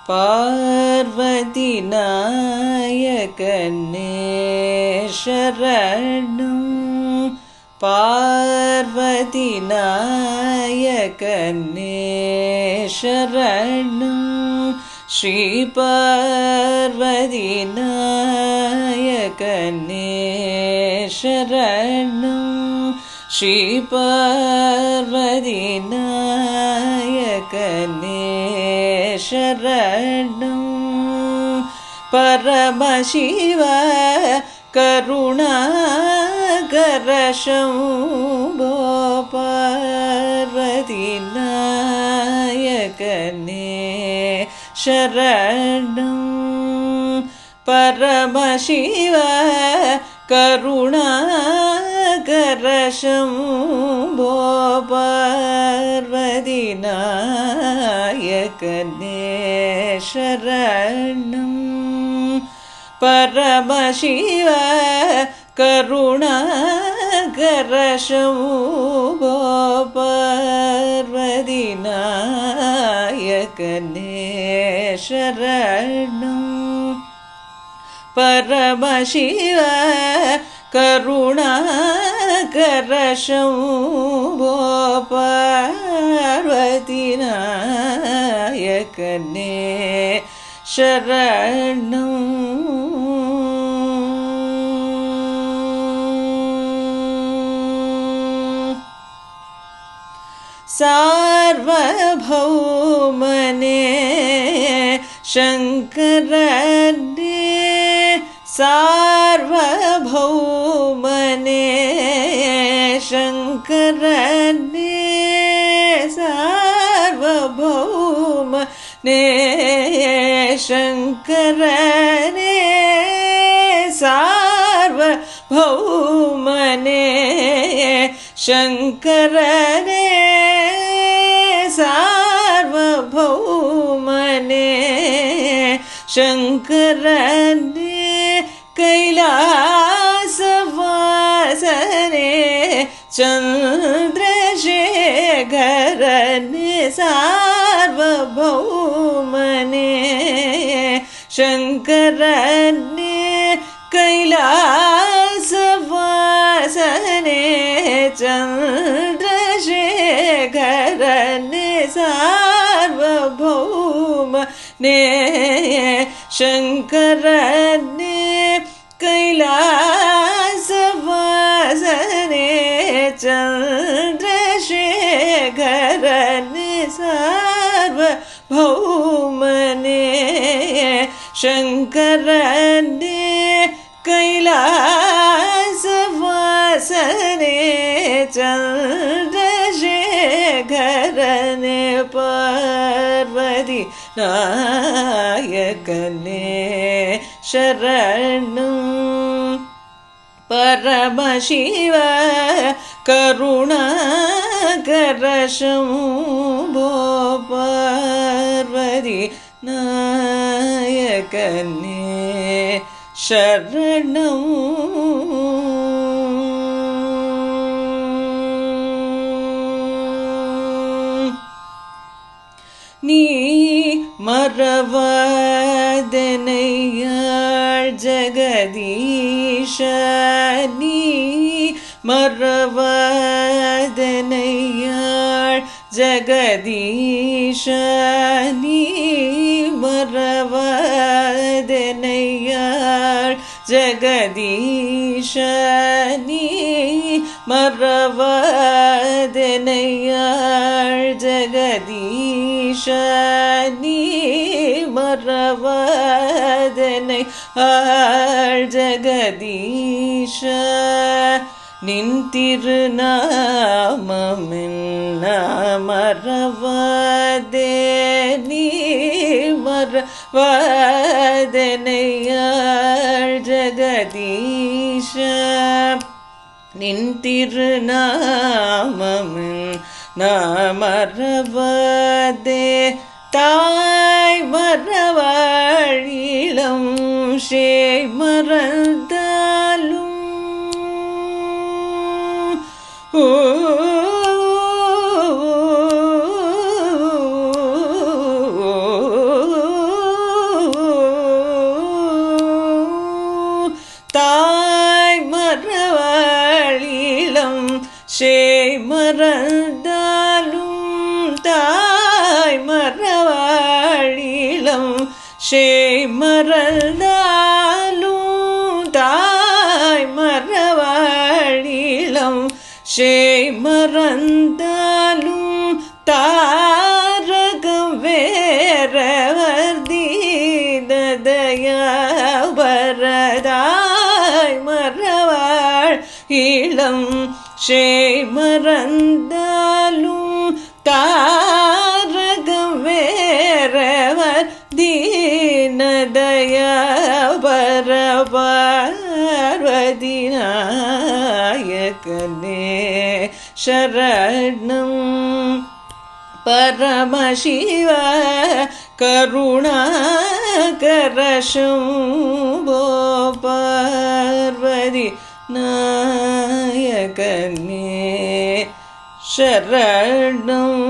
பார்வதி நாயகனே சரணம். பார்வதி நாயகனே சரணம். ஸ்ரீ பார்வதி நாயகனே சரணம். ஸ்ரீ பார்வதி நாயகனே சரணம். பரமசிவ கருணாகர சம்போ பார்வதி நாயகனே சரணம். பரமசிவ கருணாகர சம்போ பார்வதி நாயகனே சரணம். பரமசிவ கருணாகர சம்போ பார்வதி நாயகனே சரணம். பரமசிவ கருணாகர சம்போ பார்வதி நாயகனே சரணம். சார்வபௌமனே சங்கரனே. சார்வபௌமனே சங்கரனே. சார்வபௌமனே சங்கரனே. சார்வபௌமனே சங்கரனே. சார்வபௌமனே சங்கரனே. கைலாசவாசனே சந்திரசேகரனே. சார்வபௌமனே சங்கரனே. கைலாசவாசனே சந்திரசேகரனே. சார்வபௌமனே சங்கரனே. கைலாசவாசனே சந்திரசேகரனே. சார்வபௌமனே சங்கரனே. கைலாசவாசனே சந்திரசேகரனே. பார்வதி நாயகனே சரணம். பரமசிவ கருணாகர சம்போ பார்வதி நாயகனே சரணம். நீ மறவாதனையாள் ஜகதீஷ. நீ மறவாதனையாள் ஜகதீஷ. நீ மறவாதனையாள் ஜகதீஷ. நீ மறவாதனையாள் ஜகதீஷ. நீ மறவாதனையாள் ஜகதீஷ. நின் திருநாமமென்ன மறவாதே நீ மறவாதனையாள் ஜெகதீஷ நின் திருநாமமென்ன மறவாதே தாய் மறவாள் இளம் சேய் மறந்தாலும் தாய் மறவாள் இளம் சேய் மறந்தாலும் தாய் மறவாள் இளம் சேய் மறந்தாலும் தாய் மறவாள் இளம் சேய் மறந்தாலும் தாரகம் வேறவர் தீனதயாபரதாய் மறவாள் இளம் சேய் மறந்தாலும் தாரகம் வேறவர் தீனதயாபரபார்வதி நாயகனே சரணம் பரமசிவ கருணாகர சம்போ பார்வதி நாயகனே சரணம்.